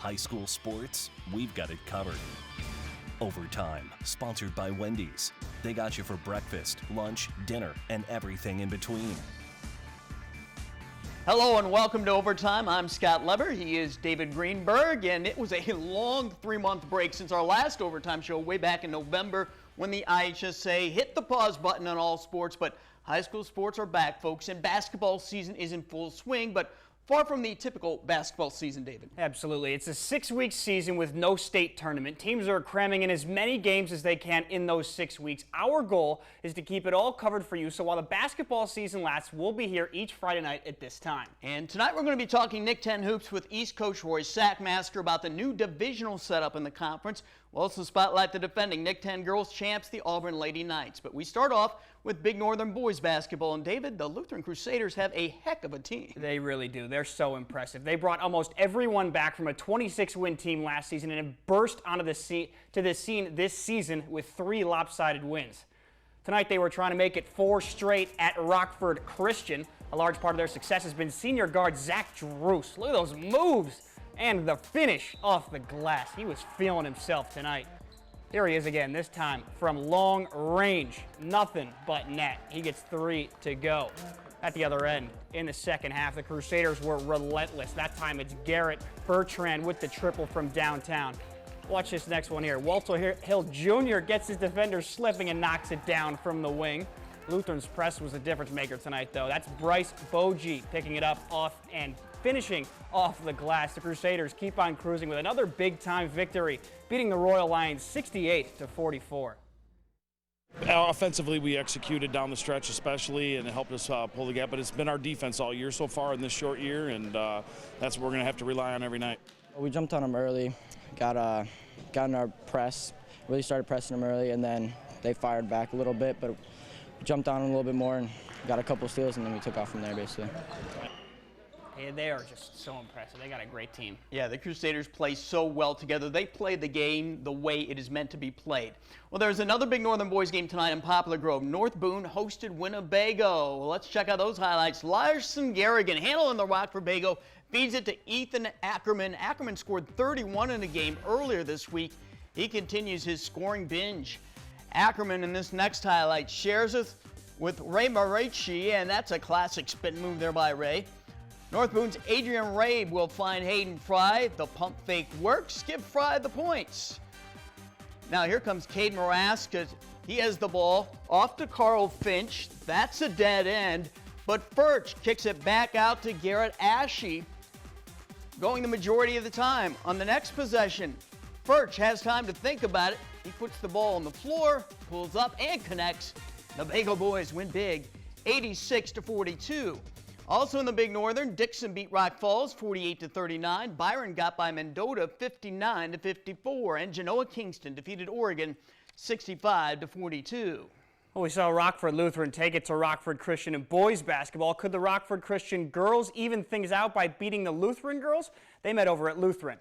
High school sports, we've got it covered. Overtime, sponsored by Wendy's. They got you for breakfast, lunch, dinner, and everything in between. Hello and welcome to Overtime. I'm Scott Leber. He is David Greenberg, and it was a long 3-month break since our last Overtime show way back in November when the IHSA hit the pause button on all sports. But high school sports are back, folks, and basketball season is in full swing, but far from the typical basketball season, David. Absolutely. It's a 6-week season with no state tournament. Teams are cramming in as many games as they can in those 6 weeks. Our goal is to keep it all covered for you, so while the basketball season lasts, we'll be here each Friday night at this time. And tonight we're going to be talking Nick 10 hoops with East coach Roy Sackmaster about the new divisional setup in the conference. We'll also spotlight the defending Nick 10 girls champs, the Auburn Lady Knights. But we start off with Big Northern boys basketball. And David, the Lutheran Crusaders have a heck of a team. They really do. They're so impressive. They brought almost everyone back from a 26-win team last season and have burst onto the scene this season with 3 lopsided wins. Tonight they were trying to make it 4 straight at Rockford Christian. A large part of their success has been senior guard Zach Druce. Look at those moves and the finish off the glass. He was feeling himself tonight. Here he is again, this time from long range. Nothing but net. He gets 3 to go. At the other end, in the second half, the Crusaders were relentless. That time it's Garrett Bertrand with the triple from downtown. Watch this next one here. Walter Hill Jr. gets his defender slipping and knocks it down from the wing. Lutheran's press was the difference maker tonight, though. That's Bryce Bogie picking it up off and finishing off the glass. The Crusaders keep on cruising with another big-time victory, beating the Royal Lions 68-44. Offensively, we executed down the stretch especially, and it helped us pull the gap. But it's been our defense all year so far in this short year, and that's what we're going to have to rely on every night. We jumped on them early, got in our press, really started pressing them early, and then they fired back a little bit, but we jumped on them a little bit more and got a couple steals, and then we took off from there, basically. Hey, they are just so impressive. They got a great team. Yeah, the Crusaders play so well together. They play the game the way it is meant to be played. Well, there's another Big Northern boys game tonight in Poplar Grove. North Boone hosted Winnebago. Well, let's check out those highlights. Larson Garrigan handling the rock for Bago, feeds it to Ethan Ackerman. Ackerman scored 31 in a game earlier this week. He continues his scoring binge. Ackerman in this next highlight shares it with Ray Marici, and that's a classic spin move there by Ray. North Boone's Adrian Rabe will find Hayden Fry. The pump fake works. Give Fry the points. Now here comes Cade Maraska. He has the ball off to Carl Finch. That's a dead end. But Furch kicks it back out to Garrett Ashe, going the majority of the time. On the next possession, Furch has time to think about it. He puts the ball on the floor, pulls up, and connects. The Bago boys win big, 86-42. Also in the Big Northern, Dixon beat Rock Falls 48-39. Byron got by Mendota 59-54. And Genoa Kingston defeated Oregon 65-42. Well, we saw Rockford Lutheran take it to Rockford Christian in boys basketball. Could the Rockford Christian girls even things out by beating the Lutheran girls? They met over at Lutheran.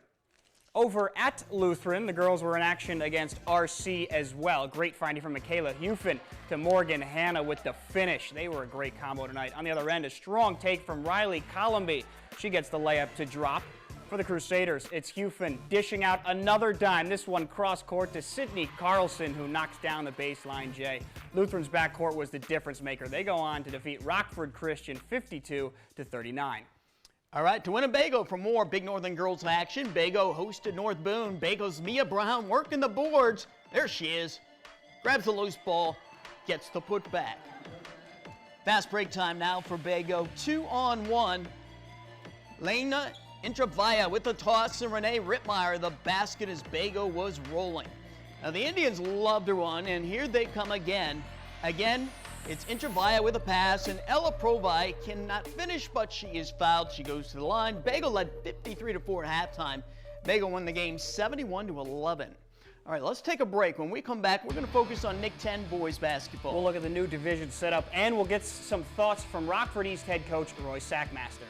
Over at Lutheran, the girls were in action against RC as well. Great finding from Michaela Hufen to Morgan Hanna with the finish. They were a great combo tonight. On the other end, a strong take from Riley Columby. She gets the layup to drop. For the Crusaders, it's Hufen dishing out another dime. This one cross court to Sydney Carlson, who knocks down the baseline J. Lutheran's backcourt was the difference maker. They go on to defeat Rockford Christian 52-39. All right, to Winnebago for more Big Northern girls action. Bago hosted North Boone. Bago's Mia Brown working the boards. There she is. Grabs the loose ball, gets the putback. Fast break time now for Bago. 2-on-1. Lena Intravaya with the toss, and Renee Rittmeyer the basket as Bago was rolling. Now the Indians love to run, and here they come again. Again, it's Intravaya with a pass, and Ella Provi cannot finish, but she is fouled. She goes to the line. Bago led 53-4 at halftime. Bago won the game 71-11. All right, let's take a break. When we come back, we're going to focus on Nick 10 boys basketball. We'll look at the new division setup, and we'll get some thoughts from Rockford East head coach Roy Sackmaster.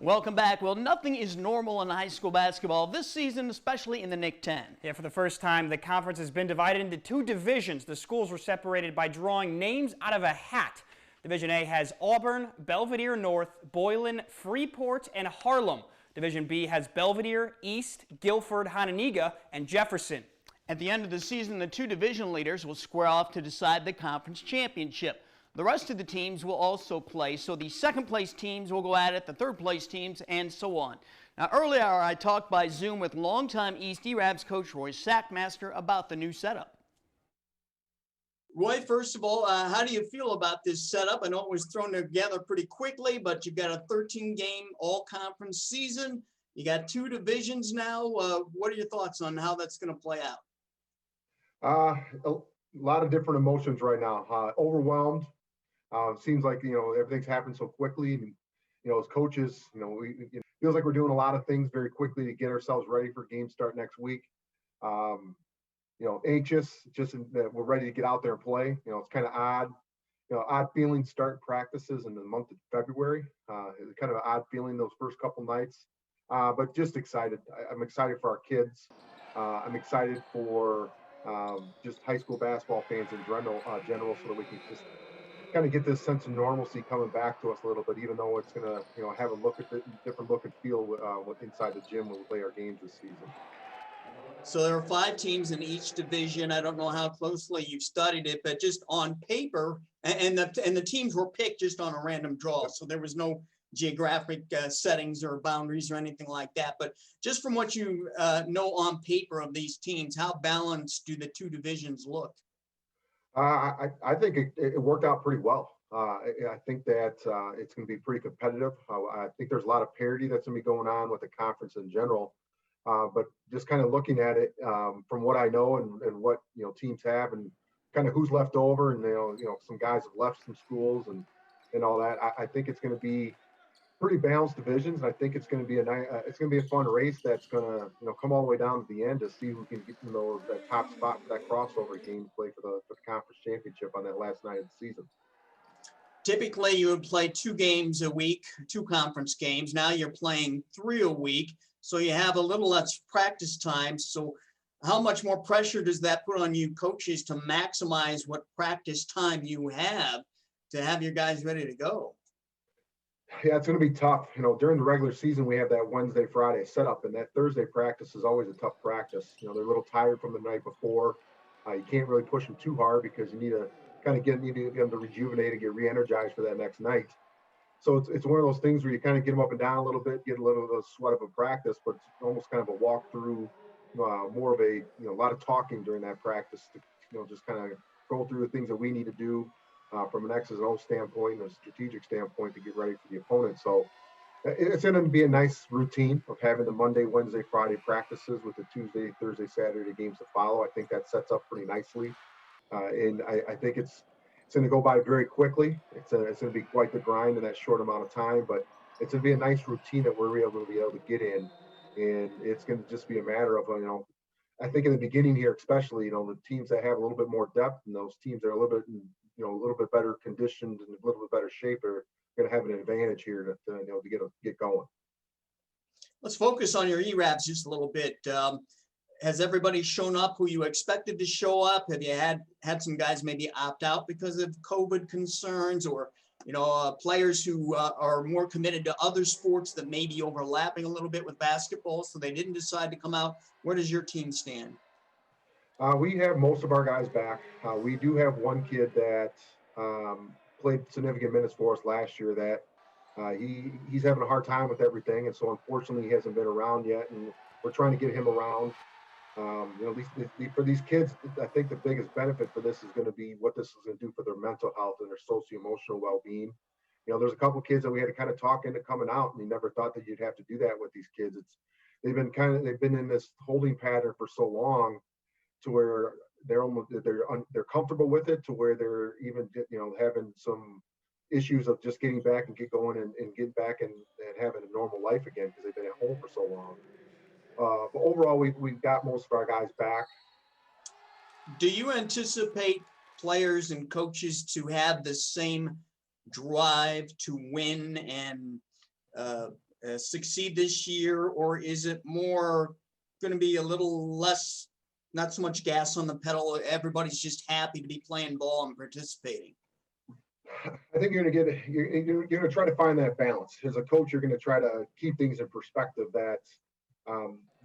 Welcome back. Well, nothing is normal in high school basketball this season, especially in the Nick 10. Yeah, for the first time, the conference has been divided into two divisions. The schools were separated by drawing names out of a hat. Division A has Auburn, Belvedere North, Boylan, Freeport, and Harlem. Division B has Belvedere, East, Guilford, Hononegah, and Jefferson. At the end of the season, the two division leaders will square off to decide the conference championship. The rest of the teams will also play, so the second-place teams will go at it, the third-place teams, and so on. Now, earlier I talked by Zoom with longtime East E-Rabs coach Roy Sackmaster about the new setup. Roy, first of all, how do you feel about this setup? I know it was thrown together pretty quickly, but you've got a 13-game all-conference season. You got two divisions now. What are your thoughts on how that's going to play out? A lot of different emotions right now. Overwhelmed. Seems like, everything's happened so quickly. And, as coaches, it feels like we're doing a lot of things very quickly to get ourselves ready for game start next week. Anxious, just that we're ready to get out there and play. It's kind of odd, odd feeling starting practices in the month of February. It's kind of an odd feeling those first couple nights, but just excited. I'm excited for our kids. I'm excited for just high school basketball fans in general, so that we can just kind of get this sense of normalcy coming back to us a little bit, even though it's going to, have a different look and feel with inside the gym when we play our games this season. So there are 5 teams in each division. I don't know how closely you've studied it, but just on paper, and the teams were picked just on a random draw. So there was no geographic settings or boundaries or anything like that. But just from what you know on paper of these teams, how balanced do the two divisions look? I think it worked out pretty well. I think that it's going to be pretty competitive. I think there's a lot of parity that's going to be going on with the conference in general. But just kind of looking at it from what I know and what teams have and kind of who's left over, and some guys have left some schools and all that. I think it's going to be pretty balanced divisions. I think it's going to be a fun race that's going to come all the way down to the end to see who can get that top spot for that crossover game play for the conference championship on that last night of the season. Typically, you would play 2 games a week, 2 conference games. Now you're playing 3 a week, so you have a little less practice time. So how much more pressure does that put on you coaches to maximize what practice time you have to have your guys ready to go? Yeah, it's going to be tough. During the regular season, we have that Wednesday, Friday setup, and that Thursday practice is always a tough practice. They're a little tired from the night before. You can't really push them too hard because you need to kind of get them to rejuvenate and get re-energized for that next night. So it's one of those things where you kind of get them up and down a little bit, get a little of the sweat of a practice, but it's almost kind of a walk through, more of a lot of talking during that practice to just kind of go through the things that we need to do. From an X's and O's standpoint and a strategic standpoint to get ready for the opponent. So it's going to be a nice routine of having the Monday, Wednesday, Friday practices with the Tuesday, Thursday, Saturday games to follow. I think that sets up pretty nicely. And I think it's going to go by very quickly. It's going to be quite the grind in that short amount of time, but it's going to be a nice routine that we're able to get in. And it's going to just be a matter of, I think in the beginning here, especially, the teams that have a little bit more depth and those teams that are a little bit better conditioned and a little bit better shape are going to have an advantage here to get going. Let's focus on your E-Rabs just a little bit. Has everybody shown up who you expected to show up? Have you had some guys maybe opt out because of COVID concerns, or players who are more committed to other sports that may be overlapping a little bit with basketball, so they didn't decide to come out? Where does your team stand? We have most of our guys back. We do have one kid that played significant minutes for us last year that he's having a hard time with everything, and so unfortunately he hasn't been around yet, and we're trying to get him around. For these kids, I think the biggest benefit for this is going to be what this is going to do for their mental health and their socio-emotional well-being. There's a couple kids that we had to kind of talk into coming out, and you never thought that you'd have to do that with these kids. They've been in this holding pattern for so long, to where they're comfortable with it, to where they're even having some issues of just getting back and get going and get back and having a normal life again because they've been at home for so long. But overall, we've got most of our guys back. Do you anticipate players and coaches to have the same drive to win and succeed this year, or is it more going to be a little less, not so much gas on the pedal? Everybody's just happy to be playing ball and participating. I think you're going to try to find that balance. As a coach, you're going to try to keep things in perspective that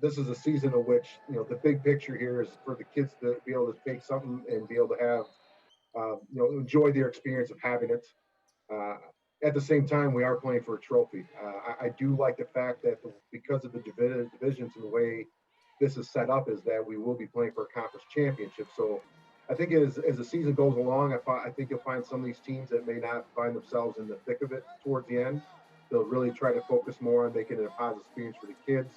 this is a season in which, the big picture here is for the kids to be able to take something and be able to have, enjoy their experience of having it. At the same time, we are playing for a trophy. I do like the fact that because of the divisions and the way this is set up is that we will be playing for a conference championship. So I think as the season goes along, I think you'll find some of these teams that may not find themselves in the thick of it towards the end. They'll really try to focus more on making it a positive experience for the kids.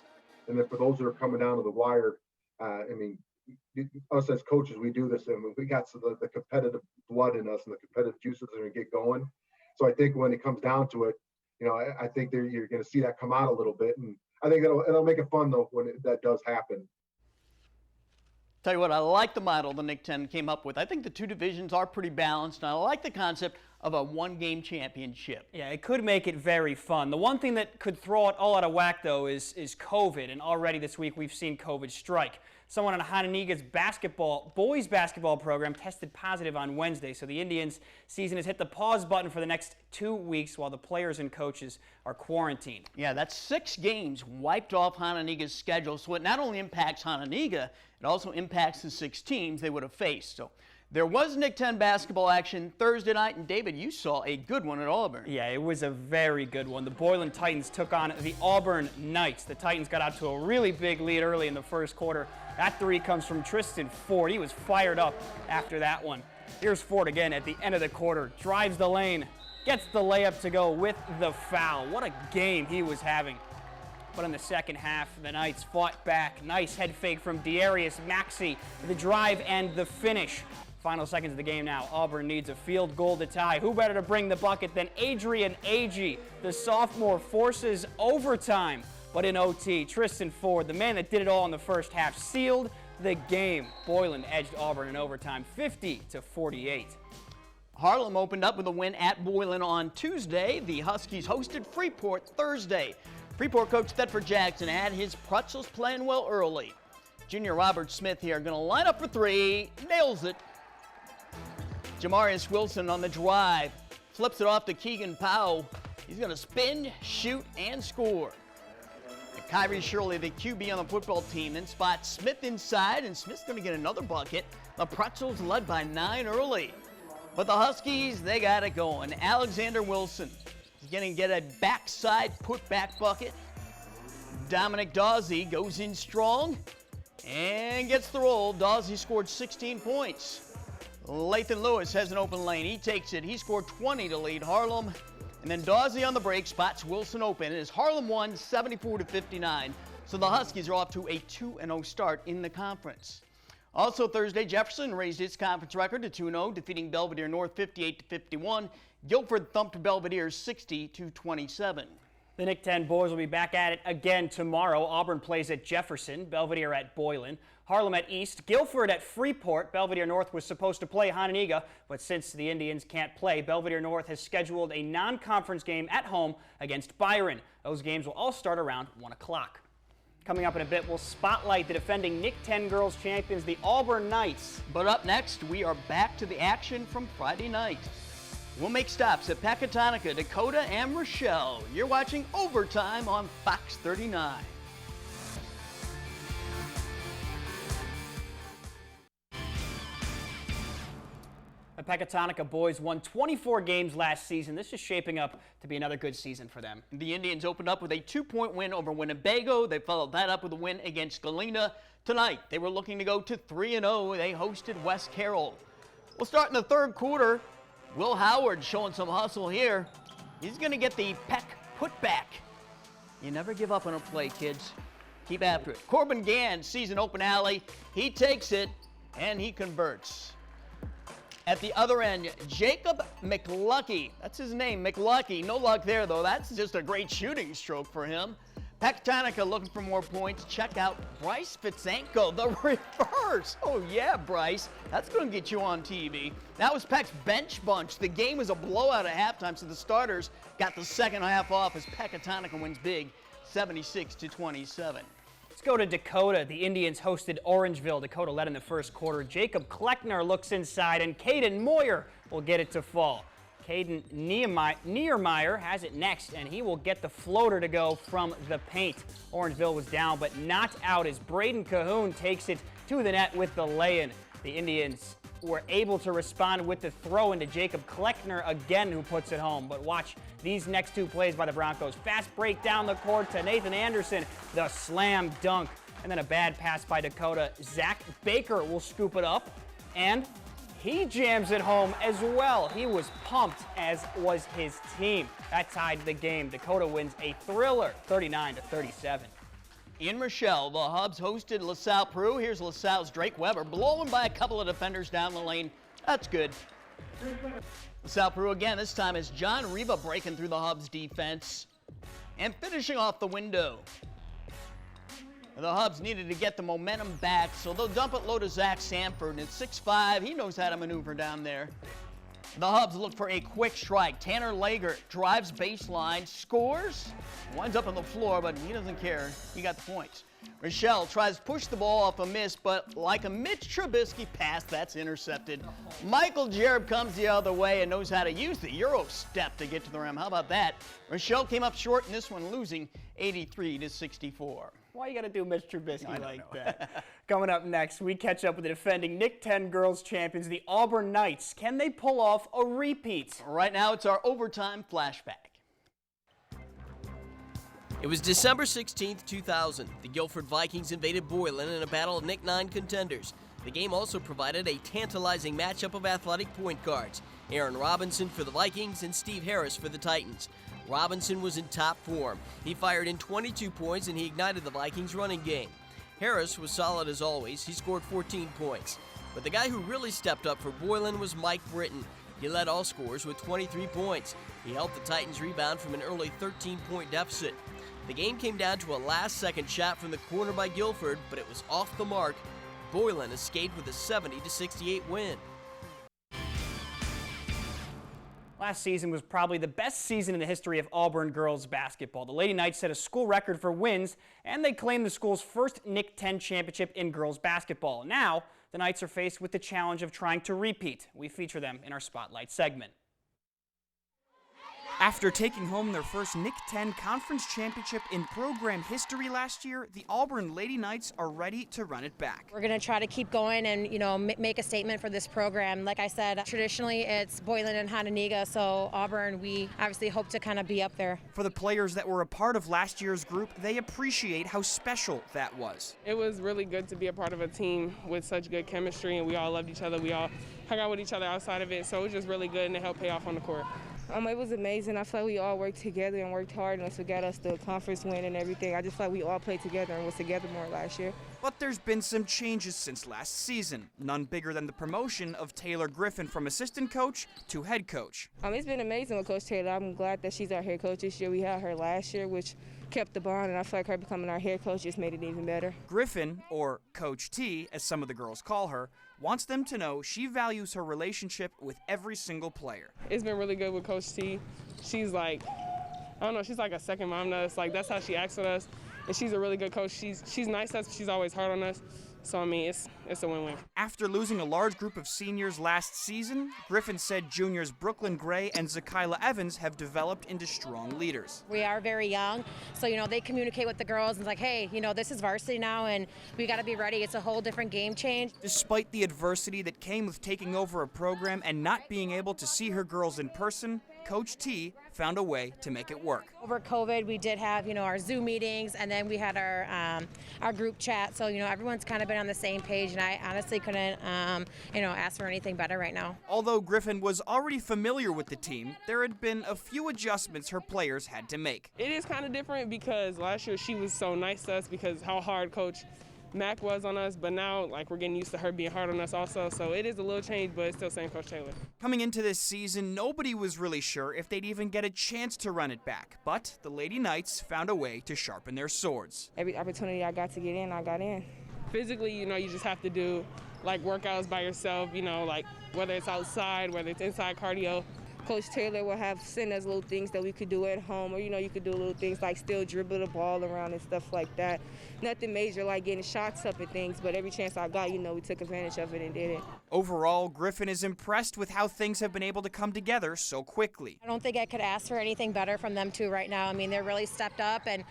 And then for those that are coming down to the wire, us as coaches, we do this, and we got the competitive blood in us and the competitive juices are going to get going. So I think when it comes down to it, I think you're going to see that come out a little bit. And I think it'll make it fun, though, when that does happen. Tell you what, I like the model the Nick 10 came up with. I think the two divisions are pretty balanced, and I like the concept of a one-game championship. Yeah, it could make it very fun. The one thing that could throw it all out of whack, though, is COVID, and already this week we've seen COVID strike. Someone on Hananiga's boys basketball program tested positive on Wednesday, so the Indians' season has hit the pause button for the next 2 weeks while the players and coaches are quarantined. Yeah, that's 6 games wiped off Hananiga's schedule, so it not only impacts Hananiga, it also impacts the 6 teams they would have faced. So there was Nick 10 basketball action Thursday night, and David, you saw a good one at Auburn. Yeah, it was a very good one. The Boylan Titans took on the Auburn Knights. The Titans got out to a really big lead early in the first quarter. That three comes from Tristan Ford. He was fired up after that one. Here's Ford again at the end of the quarter. Drives the lane, gets the layup to go with the foul. What a game he was having. But in the second half, the Knights fought back. Nice head fake from Darius Maxey. The drive and the finish. Final seconds of the game now. Auburn needs a field goal to tie. Who better to bring the bucket than Adrian Agee? The sophomore forces overtime. But in OT, Tristan Ford, the man that did it all in the first half, sealed the game. Boylan edged Auburn in overtime 50-48. Harlem opened up with a win at Boylan on Tuesday. The Huskies hosted Freeport Thursday. Freeport coach Thetford Jackson had his Pretzels playing well early. Junior Robert Smith here going to line up for 3, nails it. Jamarius Wilson on the drive, flips it off to Keegan Powell. He's going to spin, shoot, and score. And Kyrie Shirley, the QB on the football team, then spots Smith inside, and Smith's going to get another bucket. The Pretzels led by 9 early. But the Huskies, they got it going. Alexander Wilson is going to get a backside putback bucket. Dominic Dawsey goes in strong and gets the roll. Dawsey scored 16 points. Lathan Lewis has an open lane. He takes it. He scored 20 to lead Harlem. And then Dawsey on the break spots Wilson open. As Harlem won 74-59. So the Huskies are off to a 2-0 start in the conference. Also Thursday, Jefferson raised its conference record to 2-0, defeating Belvedere North 58-51. Guilford thumped Belvedere 60-27. The Nick 10 boys will be back at it again tomorrow. Auburn plays at Jefferson, Belvedere at Boylan, Harlem at East, Guilford at Freeport. Belvedere North was supposed to play Hananiga, but since the Indians can't play, Belvedere North has scheduled a non-conference game at home against Byron. Those games will all start around 1 o'clock. Coming up in a bit, we'll spotlight the defending Nick 10 girls champions, the Auburn Knights. But up next, we are back to the action from Friday night. We'll make stops at Pecatonica, Dakota, and Rochelle. You're watching Overtime on Fox 39. The Pecatonica boys won 24 games last season. This is shaping up to be another good season for them. The Indians opened up with a 2-point win over Winnebago. They followed that up with a win against Galena. Tonight, they were looking to go to 3-0. They hosted West Carroll. We'll start in the third quarter. Will Howard showing some hustle here. He's going to get the Peck putback. You never give up on a play, kids. Keep after it. Corbin Gann sees an open alley. He takes it, and he converts. At the other end, Jacob McLucky. That's his name, McLucky. No luck there, though. That's just a great shooting stroke for him. Pecatonica looking for more points. Check out Bryce Fitzenko, the reverse. Oh yeah, Bryce, that's going to get you on TV. That was Peck's bench bunch. The game was a blowout at halftime, so the starters got the second half off as Pecatonica wins big, 76-27. Let's go to Dakota. The Indians hosted Orangeville. Dakota led in the first quarter. Jacob Kleckner looks inside, and Caden Moyer will get it to fall. Caden Niedermeyer has it next, and he will get the floater to go from the paint. Orangeville was down, but not out as Braden Cahoon takes it to the net with the lay-in. The Indians were able to respond with the throw into Jacob Kleckner again, who puts it home. But watch these next two plays by the Broncos. Fast break down the court to Nathan Anderson, the slam dunk, and then a bad pass by Dakota. Zach Baker will scoop it up, and he jams it home as well. He was pumped, as was his team. That tied the game. Dakota wins a thriller, 39-37. In Rochelle, the Hubs hosted LaSalle Peru. Here's LaSalle's Drake Weber, blowing by a couple of defenders down the lane. That's good. LaSalle Peru again, this time is John Riva breaking through the Hubs defense and finishing off the window. The Hubs needed to get the momentum back, so they'll dump it low to Zach Sanford. And at 6'5", he knows how to maneuver down there. The Hubs look for a quick strike. Tanner Lager drives baseline, scores, winds up on the floor, but he doesn't care. He got the points. Rochelle tries to push the ball off a miss, but like a Mitch Trubisky pass, that's intercepted. Michael Jareb comes the other way and knows how to use the Euro step to get to the rim. How about that? Rochelle came up short in this one, losing 83-64. Why you got to do Mitch Trubisky like that? Coming up next, we catch up with the defending Nick 10 girls champions, the Auburn Knights. Can they pull off a repeat? Right now, it's our overtime flashback. It was December 16th, 2000. The Guilford Vikings invaded Boylan in a battle of Nick 9 contenders. The game also provided a tantalizing matchup of athletic point guards. Aaron Robinson for the Vikings and Steve Harris for the Titans. Robinson was in top form. He fired in 22 points and he ignited the Vikings' running game. Harris was solid as always. He scored 14 points. But the guy who really stepped up for Boylan was Mike Britton. He led all scorers with 23 points. He helped the Titans rebound from an early 13-point deficit. The game came down to a last-second shot from the corner by Guilford, but it was off the mark. Boylan escaped with a 70-68 win. Last season was probably the best season in the history of Auburn girls basketball. The Lady Knights set a school record for wins, and they claimed the school's first Nick 10 championship in girls basketball. Now, the Knights are faced with the challenge of trying to repeat. We feature them in our Spotlight segment. After taking home their first Nick 10 conference championship in program history last year, the Auburn Lady Knights are ready to run it back. We're going to try to keep going and, make a statement for this program. Like I said, traditionally it's Boylan and Hononegah, so Auburn, we obviously hope to kind of be up there. For the players that were a part of last year's group, they appreciate how special that was. It was really good to be a part of a team with such good chemistry, and we all loved each other. We all hung out with each other outside of it, so it was just really good, and it helped pay off on the court. It was amazing. I feel like we all worked together and worked hard, and that's what got us the conference win and everything. I just feel like we all played together and was together more last year. But there's been some changes since last season, none bigger than the promotion of Taylor Griffin from assistant coach to head coach. It's been amazing with Coach Taylor. I'm glad that she's our head coach this year. We had her last year, which kept the bond, and I feel like her becoming our head coach just made it even better. Griffin, or Coach T, as some of the girls call her, wants them to know she values her relationship with every single player. It's been really good with Coach T. She's like, she's like a second mom to us. Like, that's how she acts with us. And she's a really good coach. She's nice to us, but she's always hard on us. So, it's a win-win. After losing a large group of seniors last season, Griffin said juniors Brooklyn Gray and Zakila Evans have developed into strong leaders. We are very young, so, they communicate with the girls and it's like, hey, this is varsity now and we got to be ready. It's a whole different game change. Despite the adversity that came with taking over a program and not being able to see her girls in person, Coach T found a way to make it work. Over COVID, we did have, our Zoom meetings, and then we had our group chat. So, everyone's kind of been on the same page, and I honestly couldn't, ask for anything better right now. Although Griffin was already familiar with the team, there had been a few adjustments her players had to make. It is kind of different because last year she was so nice to us because how hard Coach Mac was on us, but now like we're getting used to her being hard on us also. So it is a little change, but it's still same Coach Taylor. Coming into this season, nobody was really sure if they'd even get a chance to run it back, but the Lady Knights found a way to sharpen their swords. Every opportunity I got to get in, I got in. Physically, you just have to do like workouts by yourself, like whether it's outside, whether it's inside cardio. Coach Taylor will send us little things that we could do at home, or you could do little things like still dribble the ball around and stuff like that. Nothing major like getting shots up and things, but every chance I got, we took advantage of it and did it. Overall, Griffin is impressed with how things have been able to come together so quickly. I don't think I could ask for anything better from them two right now. I mean, they're really stepped up, and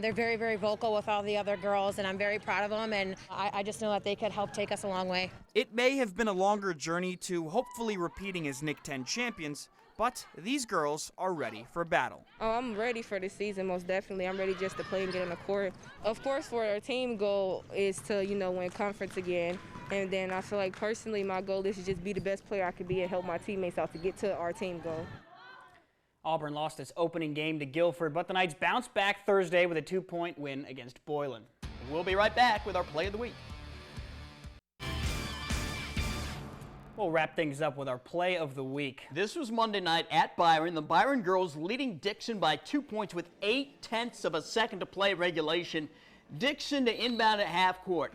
they're very, very vocal with all the other girls, and I'm very proud of them, and I just know that they could help take us a long way. It may have been a longer journey to hopefully repeating as Nick 10 champions, but these girls are ready for battle. Oh, I'm ready for the season, most definitely. I'm ready just to play and get on the court. Of course, for our team goal is to, win conference again. And then I feel like personally my goal is to just be the best player I could be and help my teammates out to get to our team goal. Auburn lost its opening game to Guilford, but the Knights bounced back Thursday with a 2-point win against Boylan. We'll be right back with our play of the week. We'll wrap things up with our play of the week. This was Monday night at Byron. The Byron girls leading Dixon by 2 points with 0.8 of a second to play regulation. Dixon to inbound at half court.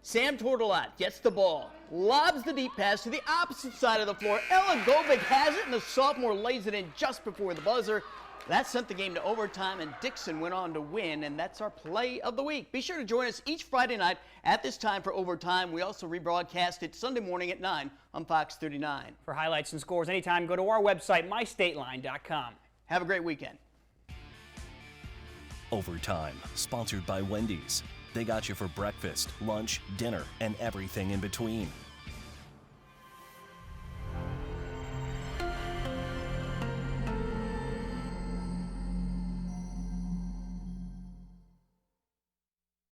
Sam Tortolat gets the ball, lobs the deep pass to the opposite side of the floor. Ella Govic has it, and the sophomore lays it in just before the buzzer. That sent the game to overtime, and Dixon went on to win, and that's our play of the week. Be sure to join us each Friday night at this time for overtime. We also rebroadcast it Sunday morning at 9 on Fox 39. For highlights and scores anytime, go to our website, mystateline.com. Have a great weekend. Overtime, sponsored by Wendy's. They got you for breakfast, lunch, dinner, and everything in between.